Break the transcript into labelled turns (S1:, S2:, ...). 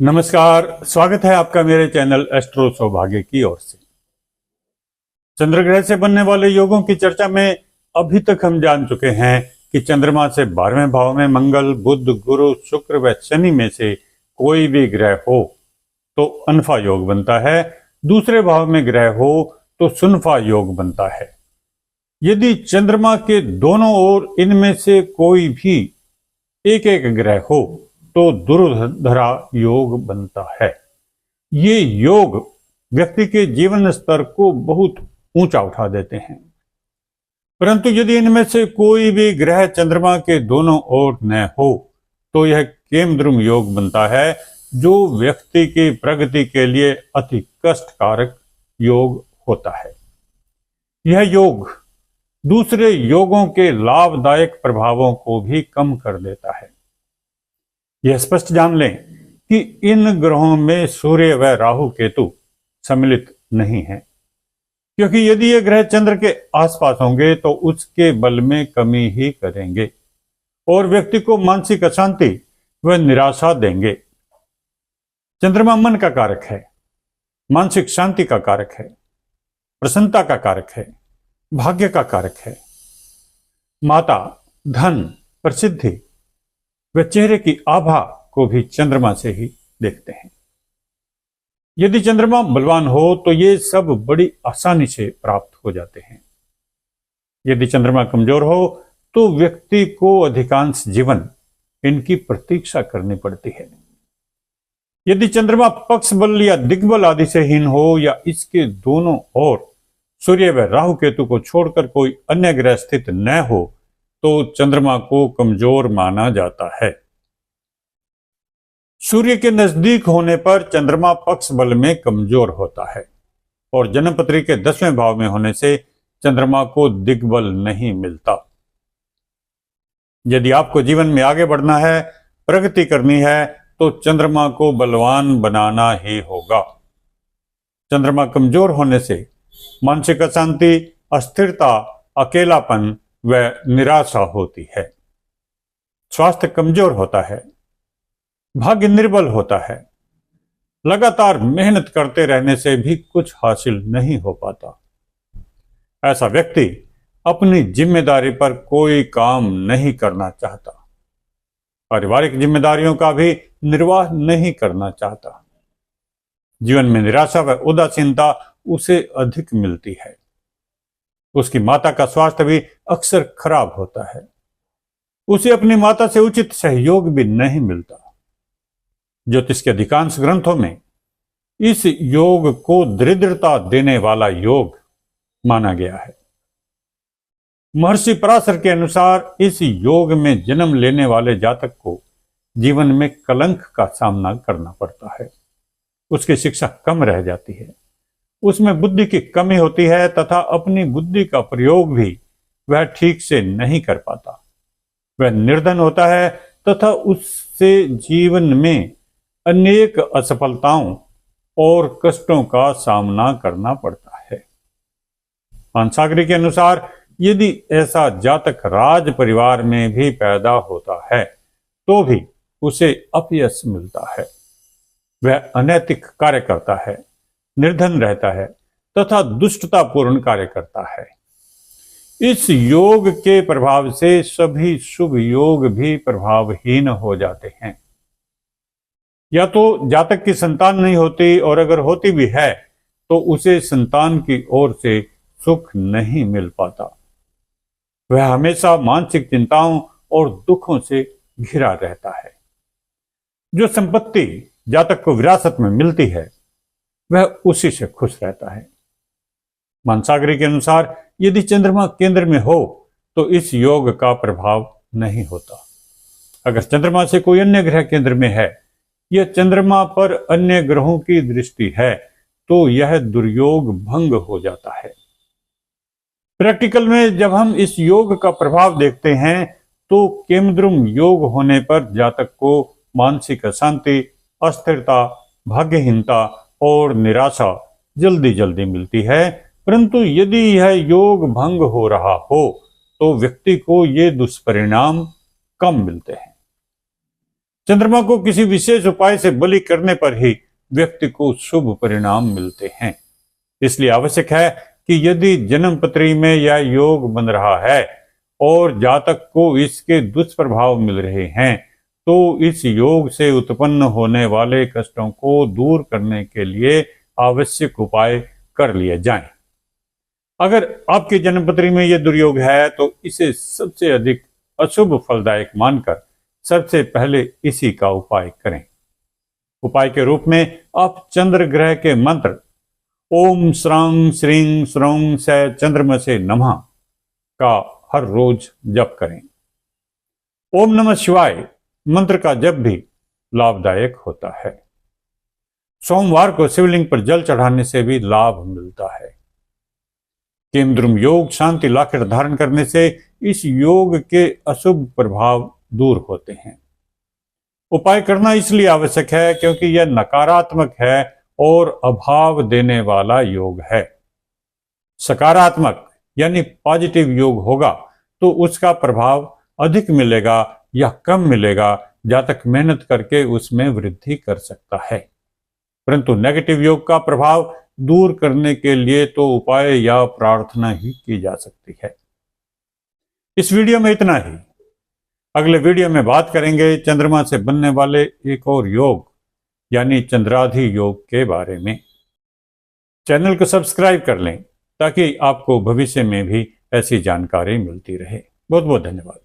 S1: नमस्कार, स्वागत है आपका मेरे चैनल एस्ट्रो सौभाग्य की ओर से। चंद्रग्रह से बनने वाले योगों की चर्चा में अभी तक हम जान चुके हैं कि चंद्रमा से 12वें भाव में मंगल, बुध, गुरु, शुक्र व शनि में से कोई भी ग्रह हो तो अनफा योग बनता है। दूसरे भाव में ग्रह हो तो सुनफा योग बनता है। यदि चंद्रमा के दोनों ओर इनमें से कोई भी एक एक ग्रह हो तो दुर्धरा योग बनता है। ये योग व्यक्ति के जीवन स्तर को बहुत ऊंचा उठा देते हैं। परंतु यदि इनमें से कोई भी ग्रह चंद्रमा के दोनों ओर न हो तो यह केमद्रुम योग बनता है, जो व्यक्ति की प्रगति के लिए अति कष्टकारक योग होता है। यह योग दूसरे योगों के लाभदायक प्रभावों को भी कम कर देता है। यह स्पष्ट जान लें कि इन ग्रहों में सूर्य व राहु केतु सम्मिलित नहीं है, क्योंकि यदि ये ग्रह चंद्र के आसपास होंगे तो उसके बल में कमी ही करेंगे और व्यक्ति को मानसिक अशांति व निराशा देंगे। चंद्रमा मन का कारक है, मानसिक शांति का कारक है, प्रसन्नता का कारक है, भाग्य का कारक है। माता, धन, प्रसिद्धि वे चेहरे की आभा को भी चंद्रमा से ही देखते हैं। यदि चंद्रमा बलवान हो तो ये सब बड़ी आसानी से प्राप्त हो जाते हैं। यदि चंद्रमा कमजोर हो तो व्यक्ति को अधिकांश जीवन इनकी प्रतीक्षा करनी पड़ती है। यदि चंद्रमा पक्ष बल या दिग्बल आदि से हीन हो या इसके दोनों ओर सूर्य व राहु केतु को छोड़कर कोई अन्य ग्रह स्थित न हो तो चंद्रमा को कमजोर माना जाता है। सूर्य के नजदीक होने पर चंद्रमा पक्ष बल में कमजोर होता है और जन्मपत्री के 10वें भाव में होने से चंद्रमा को दिग्बल नहीं मिलता। यदि आपको जीवन में आगे बढ़ना है, प्रगति करनी है, तो चंद्रमा को बलवान बनाना ही होगा। चंद्रमा कमजोर होने से मानसिक अशांति, अस्थिरता, अकेलापन व निराशा होती है। स्वास्थ्य कमजोर होता है, भाग्य निर्बल होता है, लगातार मेहनत करते रहने से भी कुछ हासिल नहीं हो पाता। ऐसा व्यक्ति अपनी जिम्मेदारी पर कोई काम नहीं करना चाहता, पारिवारिक जिम्मेदारियों का भी निर्वाह नहीं करना चाहता। जीवन में निराशा व उदासीनता उसे अधिक मिलती है। उसकी माता का स्वास्थ्य भी अक्सर खराब होता है। उसे अपनी माता से उचित सहयोग भी नहीं मिलता। ज्योतिष के अधिकांश ग्रंथों में इस योग को दरिद्रता देने वाला योग माना गया है। महर्षि पराशर के अनुसार इस योग में जन्म लेने वाले जातक को जीवन में कलंक का सामना करना पड़ता है। उसकी शिक्षा कम रह जाती है, उसमें बुद्धि की कमी होती है तथा अपनी बुद्धि का प्रयोग भी वह ठीक से नहीं कर पाता। वह निर्धन होता है तथा उससे जीवन में अनेक असफलताओं और कष्टों का सामना करना पड़ता है। पानसागरी के अनुसार यदि ऐसा जातक राज परिवार में भी पैदा होता है तो भी उसे अपयश मिलता है। वह अनैतिक कार्य करता है, निर्धन रहता है तथा दुष्टतापूर्ण कार्य करता है। इस योग के प्रभाव से सभी शुभ योग भी प्रभावहीन हो जाते हैं। या तो जातक की संतान नहीं होती और अगर होती भी है तो उसे संतान की ओर से सुख नहीं मिल पाता। वह हमेशा मानसिक चिंताओं और दुखों से घिरा रहता है। जो संपत्ति जातक को विरासत में मिलती है वह उसी से खुश रहता है। मानसागरी के अनुसार यदि चंद्रमा केंद्र में हो तो इस योग का प्रभाव नहीं होता। अगर चंद्रमा से कोई अन्य ग्रह केंद्र में है या चंद्रमा पर अन्य ग्रहों की दृष्टि है तो यह दुर्योग भंग हो जाता है। प्रैक्टिकल में जब हम इस योग का प्रभाव देखते हैं तो केमद्रुम योग होने पर जातक को मानसिक अशांति, अस्थिरता, भाग्यहीनता और निराशा जल्दी जल्दी मिलती है। परंतु यदि यह योग भंग हो रहा हो तो व्यक्ति को ये दुष्परिणाम कम मिलते हैं। चंद्रमा को किसी विशेष उपाय से बलि करने पर ही व्यक्ति को शुभ परिणाम मिलते हैं। इसलिए आवश्यक है कि यदि जन्म पत्री में यह योग बन रहा है और जातक को इसके दुष्प्रभाव मिल रहे हैं, तो इस योग से उत्पन्न होने वाले कष्टों को दूर करने के लिए आवश्यक उपाय कर लिए जाएं। अगर आपकी जन्मपत्री में यह दुर्योग है तो इसे सबसे अधिक अशुभ फलदायक मानकर सबसे पहले इसी का उपाय करें। उपाय के रूप में आप चंद्र ग्रह के मंत्र ओम श्रांग श्रीं श्रौं स चंद्रमसे नमः का हर रोज जप करें। ओम नमः शिवाय मंत्र का जप भी लाभदायक होता है। सोमवार को शिवलिंग पर जल चढ़ाने से भी लाभ मिलता है। केमद्रुम योग शांति लॉकेट धारण करने से इस योग के अशुभ प्रभाव दूर होते हैं। उपाय करना इसलिए आवश्यक है क्योंकि यह नकारात्मक है और अभाव देने वाला योग है। सकारात्मक यानी पॉजिटिव योग होगा तो उसका प्रभाव अधिक मिलेगा या कम मिलेगा, जातक मेहनत करके उसमें वृद्धि कर सकता है। परंतु नेगेटिव योग का प्रभाव दूर करने के लिए तो उपाय या प्रार्थना ही की जा सकती है। इस वीडियो में इतना ही। अगले वीडियो में बात करेंगे चंद्रमा से बनने वाले एक और योग यानी चंद्राधि योग के बारे में। चैनल को सब्सक्राइब कर लें ताकि आपको भविष्य में भी ऐसी जानकारी मिलती रहे। बहुत बहुत धन्यवाद।